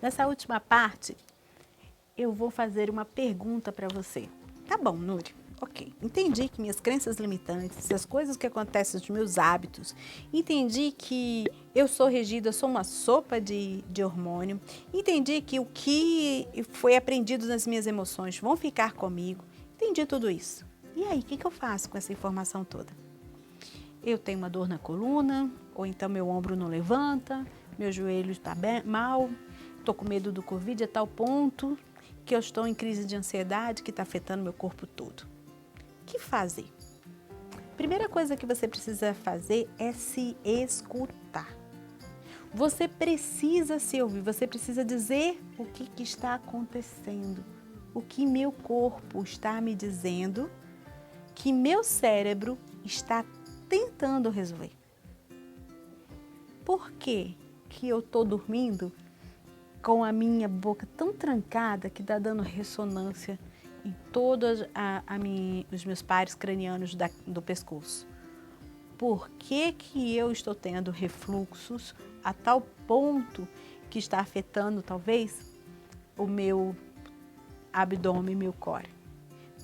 Nessa última parte, eu vou fazer uma pergunta para você. Tá bom, Núria. Ok, entendi que minhas crenças limitantes, as coisas que acontecem nos meus hábitos, entendi que eu sou regida, sou uma sopa de hormônio, entendi que o que foi aprendido nas minhas emoções vão ficar comigo, entendi tudo isso. E aí, o que eu faço com essa informação toda? Eu tenho uma dor na coluna, ou então meu ombro não levanta, meu joelho está mal, estou com medo do Covid a tal ponto que eu estou em crise de ansiedade que está afetando meu corpo todo. O que fazer? Primeira coisa que você precisa fazer é se escutar. Você precisa se ouvir, você precisa dizer o que está acontecendo, o que meu corpo está me dizendo, que meu cérebro está tentando resolver. Por que eu estou dormindo com a minha boca tão trancada que está dando ressonância em todos os meus pares cranianos do pescoço? Por que eu estou tendo refluxos a tal ponto que está afetando talvez o meu abdômen, meu core?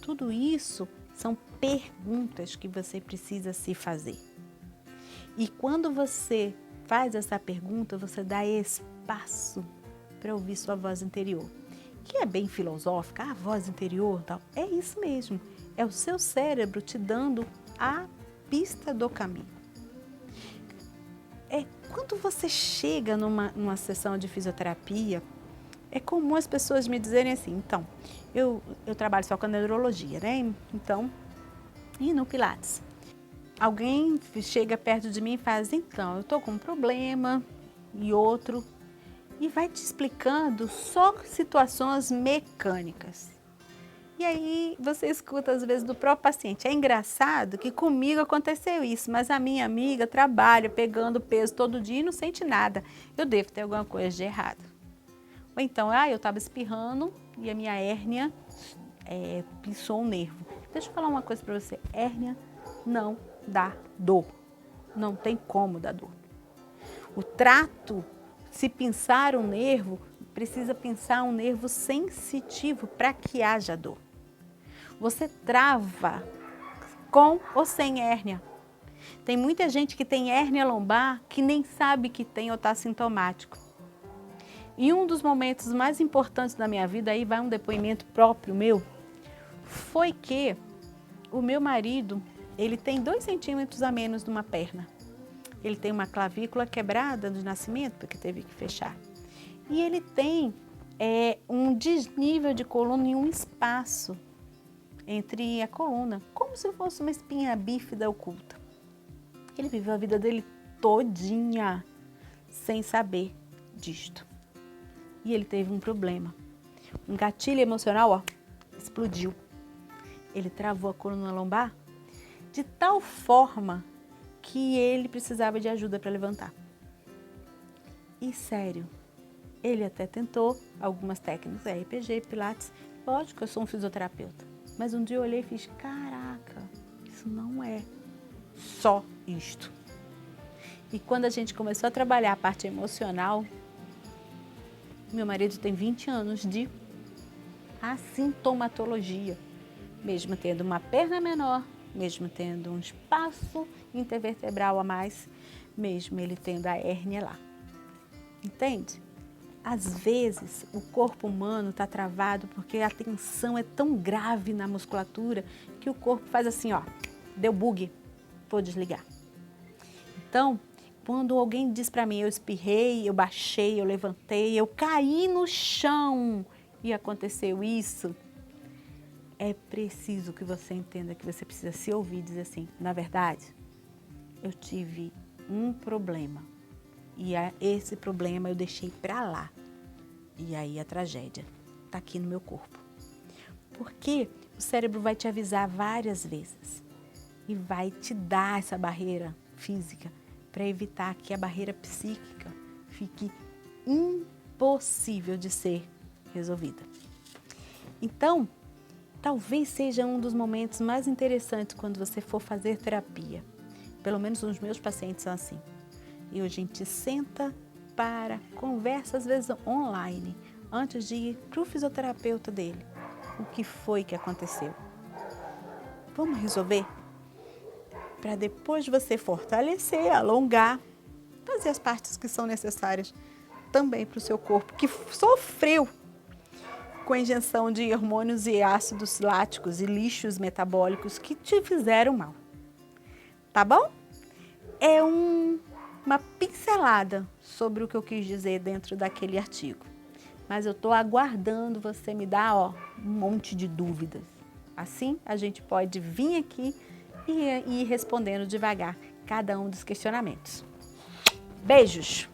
Tudo isso são perguntas que você precisa se fazer. E quando você faz essa pergunta, você dá espaço para ouvir sua voz interior, que é bem filosófica, a voz interior, tal. É isso mesmo, é o seu cérebro te dando a pista do caminho. Quando você chega numa sessão de fisioterapia, é comum as pessoas me dizerem assim, então, eu trabalho só com a neurologia, né? Então, e no Pilates. Alguém chega perto de mim e faz, então, eu estou com um problema e outro, e vai te explicando só situações mecânicas. E aí você escuta às vezes do próprio paciente. É engraçado que comigo aconteceu isso, mas a minha amiga trabalha pegando peso todo dia e não sente nada. Eu devo ter alguma coisa de errado. Ou então, eu estava espirrando e a minha hérnia pinçou um nervo. Deixa eu falar uma coisa para você. Hérnia não dá dor. Não tem como dar dor. O trato, se pinçar um nervo, precisa pinçar um nervo sensitivo para que haja dor. Você trava com ou sem hérnia. Tem muita gente que tem hérnia lombar que nem sabe que tem ou está sintomático. E um dos momentos mais importantes da minha vida, aí vai um depoimento próprio meu, foi que o meu marido, ele tem 2 centímetros a menos de uma perna. Ele tem uma clavícula quebrada de nascimento, porque teve que fechar. E ele tem um desnível de coluna em um espaço entre a coluna, como se fosse uma espinha bífida oculta. Ele viveu a vida dele todinha sem saber disto. E ele teve um problema. Um gatilho emocional, explodiu. Ele travou a coluna lombar de tal forma que ele precisava de ajuda para levantar. E sério, ele até tentou algumas técnicas, RPG, Pilates. Lógico, eu sou um fisioterapeuta. Mas um dia eu olhei e fiz, caraca, isso não é só isto. E quando a gente começou a trabalhar a parte emocional, meu marido tem 20 anos de assintomatologia, mesmo tendo uma perna menor, mesmo tendo um espaço intervertebral a mais, mesmo ele tendo a hérnia lá. Entende? Às vezes, o corpo humano está travado porque a tensão é tão grave na musculatura que o corpo faz assim, deu bug, vou desligar. Então, quando alguém diz para mim, eu espirrei, eu baixei, eu levantei, eu caí no chão e aconteceu isso, é preciso que você entenda que você precisa se ouvir e dizer assim, na verdade, eu tive um problema e esse problema eu deixei para lá. E aí a tragédia está aqui no meu corpo. Porque o cérebro vai te avisar várias vezes e vai te dar essa barreira física para evitar que a barreira psíquica fique impossível de ser resolvida. Então, talvez seja um dos momentos mais interessantes quando você for fazer terapia. Pelo menos os meus pacientes são assim. E a gente senta para conversa, às vezes online, antes de ir para o fisioterapeuta dele. O que foi que aconteceu? Vamos resolver? Para depois você fortalecer, alongar, fazer as partes que são necessárias também para o seu corpo, que sofreu com a injeção de hormônios e ácidos láticos e lixos metabólicos que te fizeram mal. Tá bom? É uma pincelada sobre o que eu quis dizer dentro daquele artigo. Mas eu estou aguardando você me dar um monte de dúvidas. Assim, a gente pode vir aqui e ir respondendo devagar cada um dos questionamentos. Beijos!